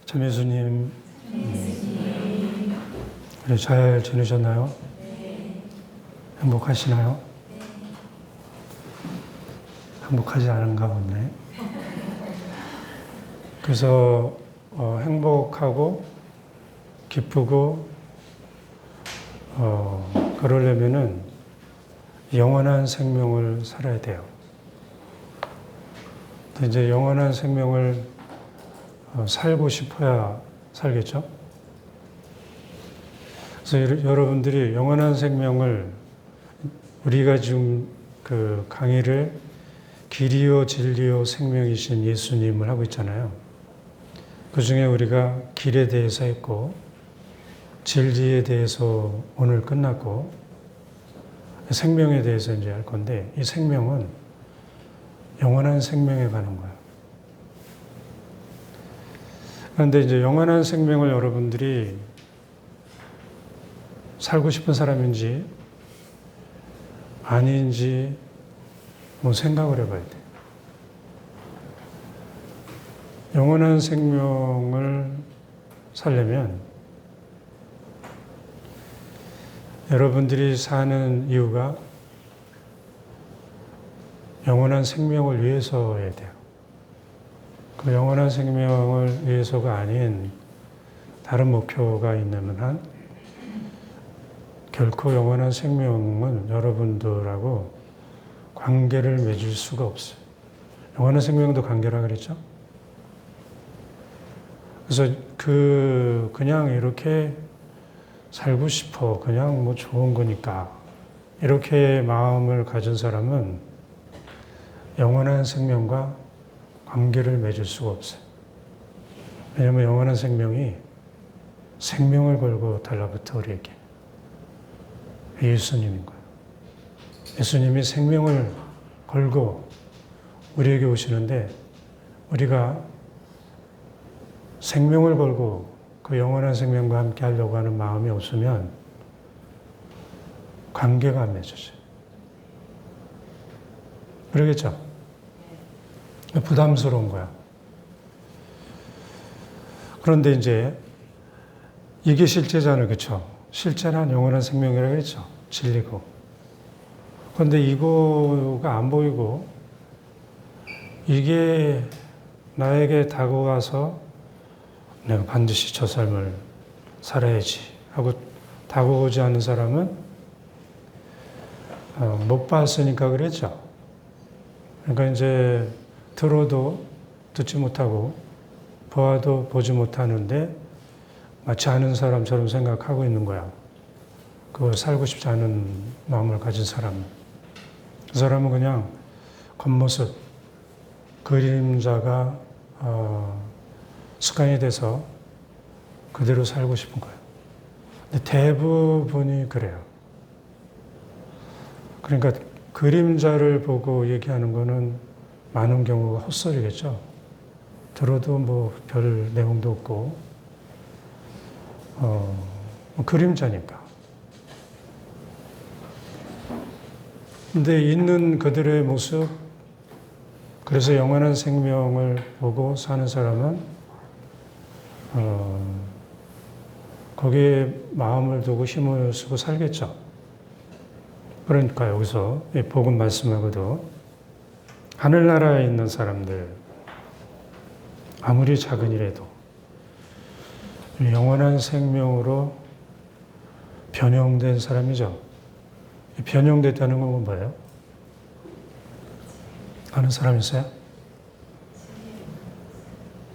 참 예수님, 그래, 잘 지내셨나요? 행복하시나요? 행복하지 않은가 보네. 그래서 행복하고 기쁘고 그러려면은 영원한 생명을 살아야 돼요. 이제 영원한 생명을 살고 싶어야 살겠죠? 그래서 여러분들이 영원한 생명을 우리가 지금 그 강의를 길이요 진리요 생명이신 예수님을 하고 있잖아요. 그 중에 우리가 길에 대해서 했고 진리에 대해서 오늘 끝났고 생명에 대해서 이제 할 건데 이 생명은 영원한 생명에 가는 거예요. 그런데 이제 영원한 생명을 여러분들이 살고 싶은 사람인지 아닌지 생각을 해봐야 돼요. 영원한 생명을 살려면 여러분들이 사는 이유가 영원한 생명을 위해서여야 돼요. 그 영원한 생명을 위해서가 아닌 다른 목표가 있는 한 결코 영원한 생명은 여러분들하고 관계를 맺을 수가 없어요. 영원한 생명도 관계라 그랬죠? 그래서 그냥 이렇게 살고 싶어. 그냥 좋은 거니까. 이렇게 마음을 가진 사람은 영원한 생명과 관계를 맺을 수가 없어요. 왜냐하면 영원한 생명이 생명을 걸고 달라붙어 우리에게. 예수님인 거예요. 예수님이 생명을 걸고 우리에게 오시는데 우리가 생명을 걸고 그 영원한 생명과 함께 하려고 하는 마음이 없으면 관계가 안 맺어져요. 그러겠죠? 부담스러운 거야. 그런데 이제 이게 실제잖아요. 그렇죠? 실제란 영원한 생명이라고 했죠. 진리고. 그런데 이거가 안 보이고 이게 나에게 다가와서 내가 반드시 저 삶을 살아야지 하고 다가오지 않는 사람은 못 봤으니까 그랬죠. 그러니까 이제 들어도 듣지 못하고 보아도 보지 못하는데 마치 아는 사람처럼 생각하고 있는 거야. 그걸 살고 싶지 않은 마음을 가진 사람은. 그 사람은 그냥 겉모습, 그림자가 습관이 돼서 그대로 살고 싶은 거예요. 근데 대부분이 그래요. 그러니까 그림자를 보고 얘기하는 거는 많은 경우가 헛소리겠죠. 들어도 별 내용도 없고, 그림자니까. 근데 있는 그들의 모습, 그래서 영원한 생명을 보고 사는 사람은 거기에 마음을 두고 힘을 쓰고 살겠죠. 그러니까 여기서 이 복음 말씀하고도 하늘나라에 있는 사람들 아무리 작은 일에도 영원한 생명으로 변형된 사람이죠. 변형됐다는 건 뭐예요? 아는 사람 있어요?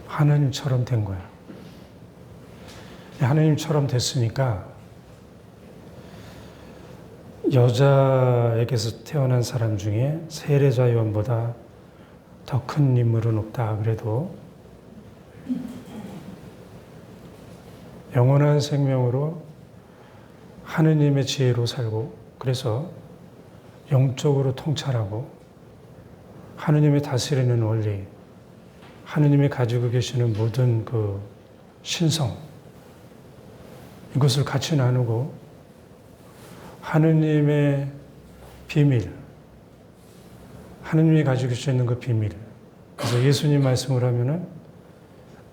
하느님처럼 된 거야. 하느님처럼 됐으니까 여자에게서 태어난 사람 중에 세례자 요한보다 더 큰 인물은 없다 그래도 영원한 생명으로 하느님의 지혜로 살고 그래서 영적으로 통찰하고 하느님이 다스리는 원리, 하느님이 가지고 계시는 모든 그 신성, 이것을 같이 나누고 하느님의 비밀, 하느님이 가지고 계시는 그 비밀. 그래서 예수님 말씀을 하면은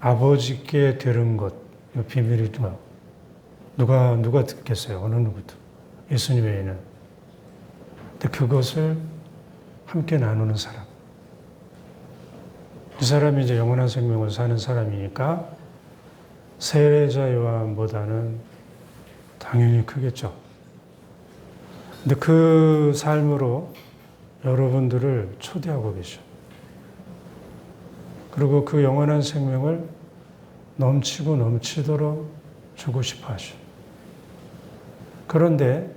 아버지께 들은 것, 비밀이 누가 듣겠어요? 어느 누구도. 예수님 외에는. 근데 그것을 함께 나누는 사람. 이 사람이 이제 영원한 생명을 사는 사람이니까 세례자 요한보다는 당연히 크겠죠. 근데 그 삶으로 여러분들을 초대하고 계셔. 그리고 그 영원한 생명을 넘치고 넘치도록 주고 싶어 하셔. 그런데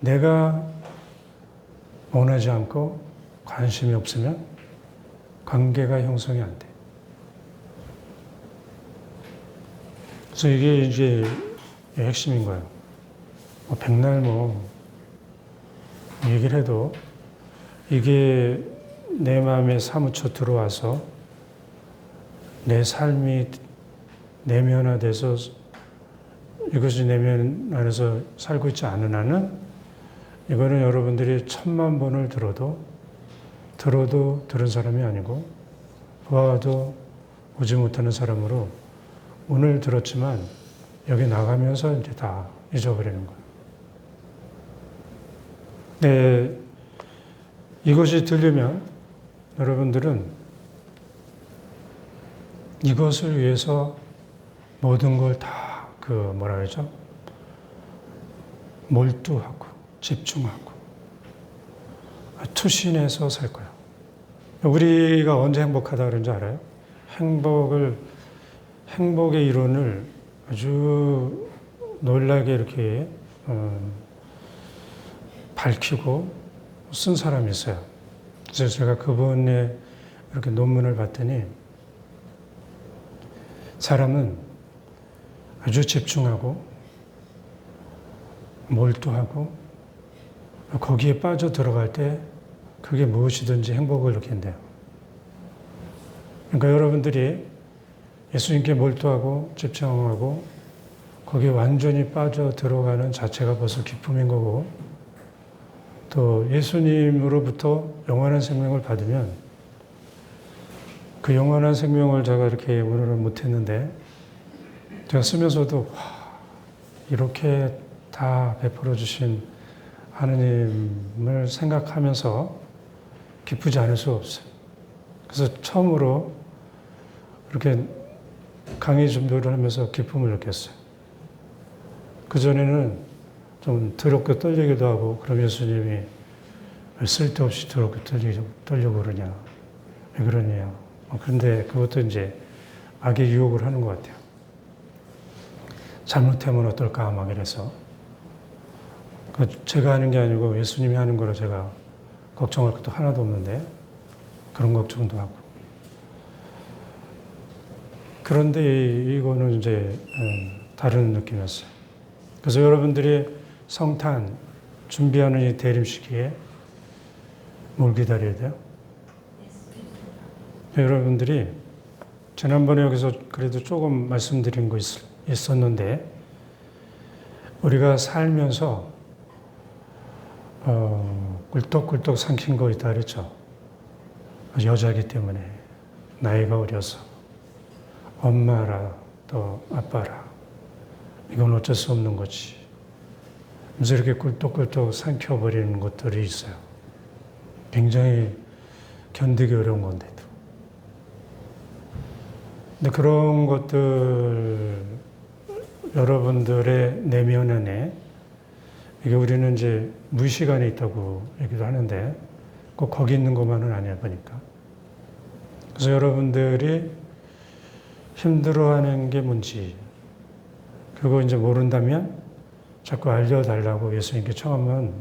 내가 원하지 않고 관심이 없으면 관계가 형성이 안 돼. 그래서 이게 이제 핵심인 거예요. 백날 얘기를 해도 이게 내 마음에 사무쳐 들어와서 내 삶이 내면화돼서 이것이 내면 안에서 살고 있지 않은 한은 이거는 여러분들이 1000만 번을 들어도 들은 사람이 아니고 보아도 보지 못하는 사람으로 오늘 들었지만 여기 나가면서 이제 다 잊어버리는 거예요. 네, 이것이 들리면 여러분들은 이것을 위해서 모든 걸 다 뭐라 그러죠? 몰두하고 집중하고 투신해서 살 거예요. 우리가 언제 행복하다 그런지 알아요? 행복의 이론을 아주 놀라게 이렇게 밝히고 쓴 사람이 있어요. 그래서 제가 그분의 이렇게 논문을 봤더니 사람은 아주 집중하고 몰두하고 거기에 빠져 들어갈 때 그게 무엇이든지 행복을 느낀대요. 그러니까 여러분들이 예수님께 몰두하고 집중하고 거기에 완전히 빠져 들어가는 자체가 벌써 기쁨인 거고 또 예수님으로부터 영원한 생명을 받으면 그 영원한 생명을 제가 이렇게 오늘은 못했는데 제가 쓰면서도 이렇게 다 베풀어 주신 하느님을 생각하면서 기쁘지 않을 수가 없어요. 그래서 처음으로 이렇게 강의 준비를 하면서 기쁨을 느꼈어요. 그전에는 좀 더럽게 떨리기도 하고 그럼 예수님이 왜 쓸데없이 더럽게 떨려고 그러냐 왜 그러냐 그런데 그것도 이제 악의 유혹을 하는 것 같아요. 잘못하면 어떨까 막 이래서 제가 하는 게 아니고 예수님이 하는 거라 제가 걱정할 것도 하나도 없는데 그런 걱정도 하고 그런데 이거는 이제 다른 느낌이었어요. 그래서 여러분들이 성탄 준비하는 이 대림 시기에 뭘 기다려야 돼요? 여러분들이 지난번에 여기서 그래도 조금 말씀드린 거 있었는데 우리가 살면서 꿀떡꿀떡 삼킨 거 있다 그랬죠. 여자이기 때문에 나이가 어려서 엄마라 또 아빠라 이건 어쩔 수 없는 거지. 그래서 이렇게 꿀떡꿀떡 삼켜버리는 것들이 있어요. 굉장히 견디기 어려운 건데도. 근데 그런 것들 여러분들의 내면 안에 이게 우리는 이제 무의식 안에 있다고 얘기도 하는데 꼭 거기 있는 것만은 아니야 보니까. 그래서 여러분들이 힘들어하는 게 뭔지 그거 이제 모른다면 자꾸 알려달라고 예수님께 청하면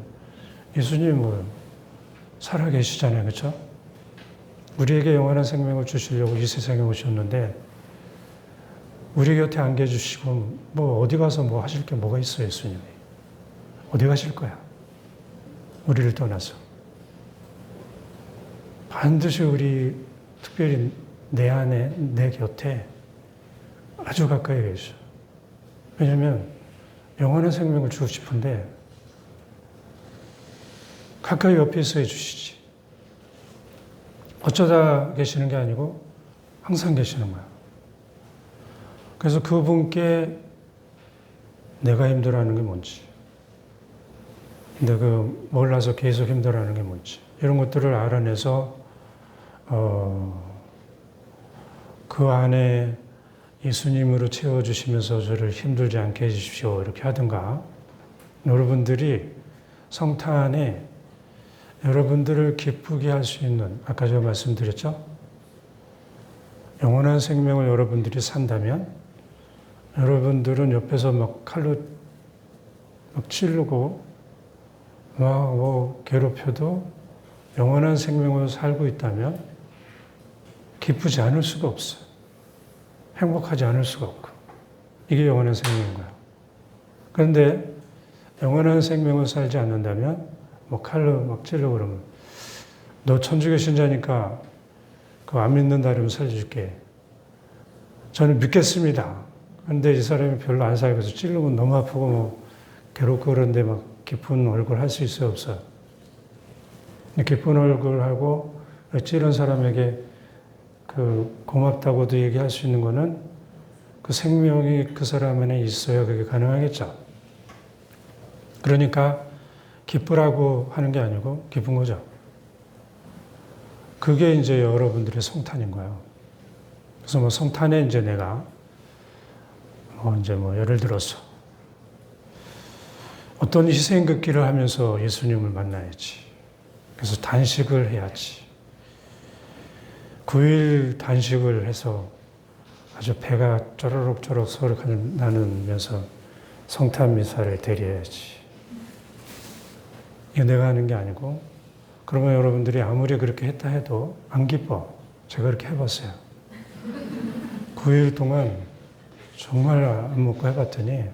예수님이 살아계시잖아요. 그렇죠? 우리에게 영원한 생명을 주시려고 이 세상에 오셨는데 우리 곁에 안 계주시고 어디 가서 하실 게 뭐가 있어요. 예수님이. 어디 가실 거야? 우리를 떠나서. 반드시 우리 특별히 내 안에 내 곁에 아주 가까이 계셔. 왜냐하면 영원한 생명을 주고 싶은데 가까이 옆에 있어 해주시지. 어쩌다 계시는 게 아니고 항상 계시는 거야. 그래서 그분께 내가 힘들어하는 게 뭔지, 내가 몰라서 계속 힘들어하는 게 뭔지, 이런 것들을 알아내서 그 안에 예수님으로 채워주시면서 저를 힘들지 않게 해주십시오. 이렇게 하든가, 여러분들이 성탄에 여러분들을 기쁘게 할 수 있는, 아까 제가 말씀드렸죠? 영원한 생명을 여러분들이 산다면 여러분들은 옆에서 막 칼로 막 찌르고 막 뭐 괴롭혀도 영원한 생명을 살고 있다면 기쁘지 않을 수가 없어요. 행복하지 않을 수가 없고. 이게 영원한 생명인 거예요. 그런데 영원한 생명을 살지 않는다면 뭐 칼로 막 찔러 그러면 너 천주교 신자니까 그거 안 믿는다 그러면 살려줄게. 저는 믿겠습니다. 근데 이 사람이 별로 안 살고 서 찔르면 너무 아프고 뭐 괴롭고 그런데 막 기쁜 얼굴 할 수 있어요, 없어요? 기쁜 얼굴 하고 찌른 사람에게 그 고맙다고도 얘기할 수 있는 거는 그 생명이 그 사람 안에 있어야 그게 가능하겠죠. 그러니까 기쁘라고 하는 게 아니고 기쁜 거죠. 그게 이제 여러분들의 성탄인 거예요. 그래서 뭐 성탄에 이제 내가 이제 뭐 예를 들어서 어떤 희생 걷기를 하면서 예수님을 만나야지. 그래서 단식을 해야지. 9일 단식을 해서 아주 배가 쪼르륵쪼르륵 소리가 나누면서 성탄 미사를 드려야지. 이게 내가 하는 게 아니고, 그러면 여러분들이 아무리 그렇게 했다 해도 안 기뻐. 제가 그렇게 해봤어요. 9일 동안 정말 안 먹고 해봤더니,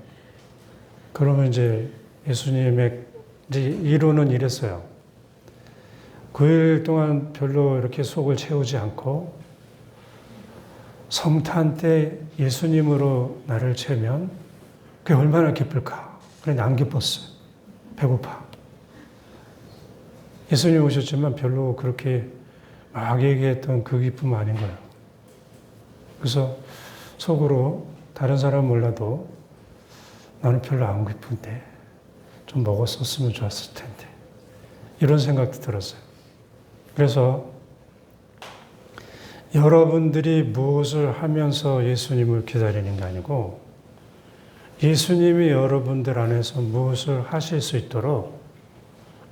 그러면 이제 예수님의 이제 이론은 이랬어요. 9일 동안 별로 이렇게 속을 채우지 않고 성탄 때 예수님으로 나를 채우면 그게 얼마나 기쁠까. 그런데 안 기뻤어요. 배고파. 예수님 오셨지만 별로 그렇게 막 얘기했던 그 기쁨 아닌 거예요. 그래서 속으로 다른 사람 몰라도 나는 별로 안 기쁜데 좀 먹었었으면 좋았을 텐데 이런 생각도 들었어요. 그래서 여러분들이 무엇을 하면서 예수님을 기다리는 게 아니고 예수님이 여러분들 안에서 무엇을 하실 수 있도록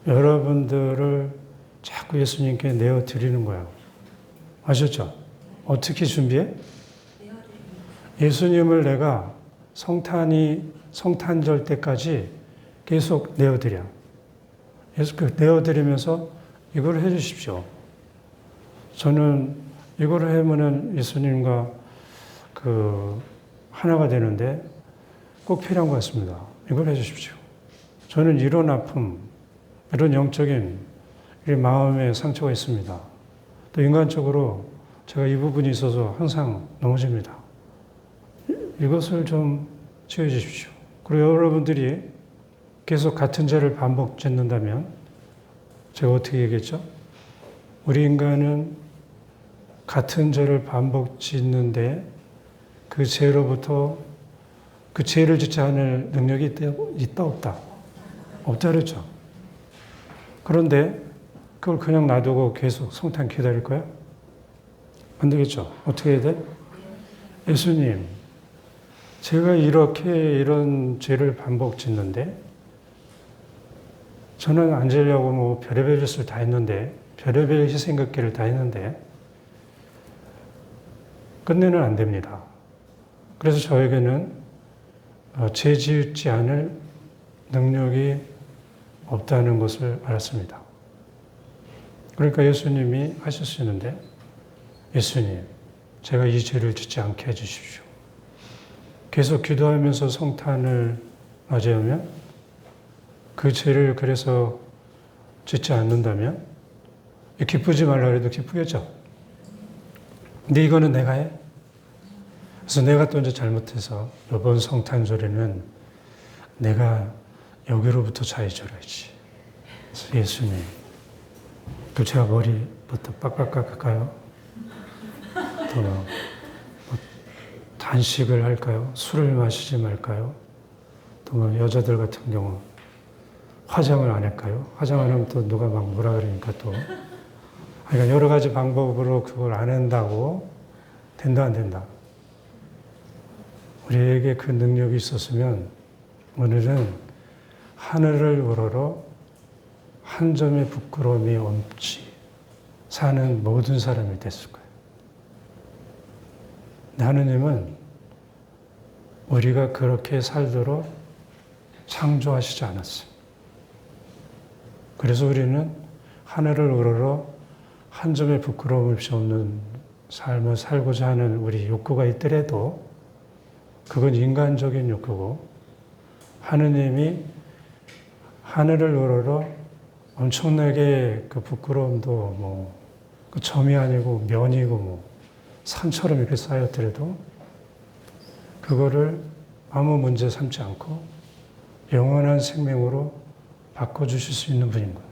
여러분들을 자꾸 예수님께 내어드리는 거예요. 아셨죠? 어떻게 준비해? 예수님을 내가 성탄절 때까지 계속 내어드려. 계속 내어드리면서 이걸 해 주십시오. 저는 이걸 하면은 예수님과 하나가 되는데 꼭 필요한 것 같습니다. 이걸 해 주십시오. 저는 이런 아픔, 이런 영적인 마음의 상처가 있습니다. 또 인간적으로 제가 이 부분이 있어서 항상 넘어집니다. 이것을 좀 치유해 주십시오. 그리고 여러분들이 계속 같은 죄를 반복 짓는다면 제가 어떻게 얘기했죠? 우리 인간은 같은 죄를 반복 짓는데 그 죄로부터 그 죄를 짓지 않을 능력이 있다 없다? 없다 그랬죠. 그런데 그걸 그냥 놔두고 계속 성탄 기다릴 거야? 안 되겠죠. 어떻게 해야 돼? 예수님, 제가 이런 죄를 반복 짓는데 저는 안 지려고 뭐 별의별 짓을 다 했는데 별의별 희생걷기를 다 했는데 끝내는 안 됩니다. 그래서 저에게는 죄 지지 않을 능력이 없다는 것을 알았습니다. 그러니까 예수님이 하실 수 있는데 예수님, 제가 이 죄를 짓지 않게 해주십시오. 계속 기도하면서 성탄을 맞이하면 그 죄를 그래서 짓지 않는다면 기쁘지 말라 해도 기쁘겠죠. 근데 이거는 내가 해. 그래서 내가 또 이제 잘못해서 이번 성탄절에는 내가 여기로부터 자유줘야지. 그래서 예수님, 그 제가 머리부터 빡빡 깎을까요? 또 다 단식을 할까요? 술을 마시지 말까요? 또 뭐 여자들 같은 경우 화장을 안 할까요? 화장 안 하면 또 누가 막 뭐라 그러니까 또. 그러니까 여러 가지 방법으로 그걸 안 한다고 된다 안 된다. 우리에게 그 능력이 있었으면 오늘은 하늘을 우러러 한 점의 부끄러움이 없이 사는 모든 사람이 됐을 거예요. 근데 하느님은 우리가 그렇게 살도록 창조하시지 않았어요. 그래서 우리는 하늘을 우러러 한 점의 부끄러움 없이 없는 삶을 살고자 하는 우리 욕구가 있더라도 그건 인간적인 욕구고 하느님이 하늘을 우러러 엄청나게 그 부끄러움도 뭐 그 점이 아니고 면이고 뭐 산처럼 이렇게 쌓였더라도 그거를 아무 문제 삼지 않고 영원한 생명으로 바꿔주실 수 있는 분인 거예요.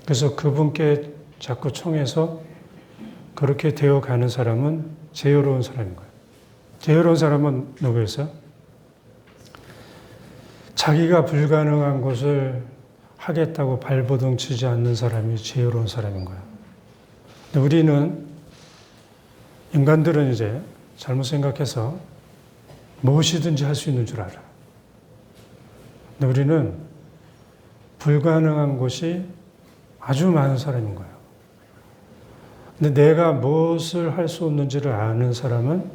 그래서 그분께 자꾸 청해서 그렇게 되어가는 사람은 지혜로운 사람인 거예요. 지혜로운 사람은 누구였어요? 자기가 불가능한 것을 하겠다고 발버둥 치지 않는 사람이 지혜로운 사람인 거예요. 근데 우리는, 인간들은 이제 잘못 생각해서 무엇이든지 할 수 있는 줄 알아. 근데 우리는 불가능한 것이 아주 많은 사람인 거예요. 근데 내가 무엇을 할 수 없는지를 아는 사람은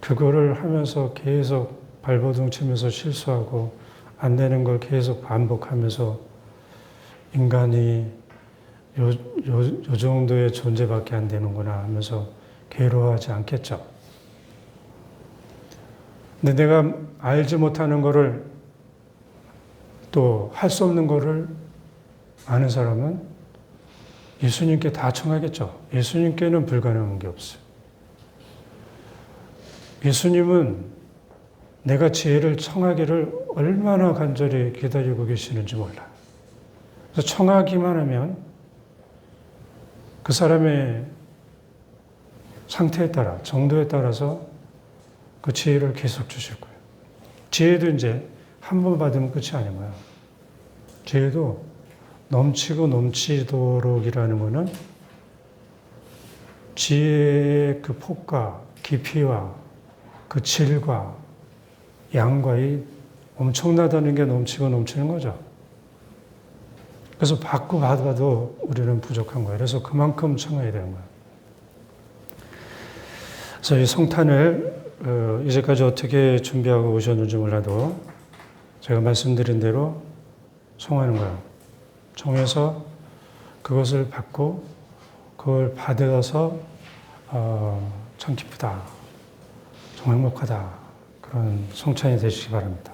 그거를 하면서 계속 발버둥 치면서 실수하고 안 되는 걸 계속 반복하면서 인간이 요 정도의 존재밖에 안 되는구나 하면서 괴로워하지 않겠죠. 근데 내가 알지 못하는 거를 또 할 수 없는 거를 아는 사람은 예수님께 다 청하겠죠. 예수님께는 불가능한 게 없어요. 예수님은 내가 지혜를 청하기를 얼마나 간절히 기다리고 계시는지 몰라. 그래서 청하기만 하면 그 사람의 상태에 따라, 정도에 따라서 그 지혜를 계속 주실 거예요. 지혜도 이제 한 번 받으면 끝이 아닌 거야. 지혜도 넘치고 넘치도록이라는 거는 지혜의 그 폭과 깊이와 그 질과 양과 이 엄청나다는 게 넘치고 넘치는 거죠. 그래서 받고 받아도 우리는 부족한 거예요. 그래서 그만큼 청해야 되는 거예요. 그래서 이 성탄을 이제까지 어떻게 준비하고 오셨는지 몰라도 제가 말씀드린 대로 청하는 거예요. 청해서 그것을 받고 그걸 받아서 참 기쁘다, 정말 행복하다, 그런 성찬이 되시기 바랍니다.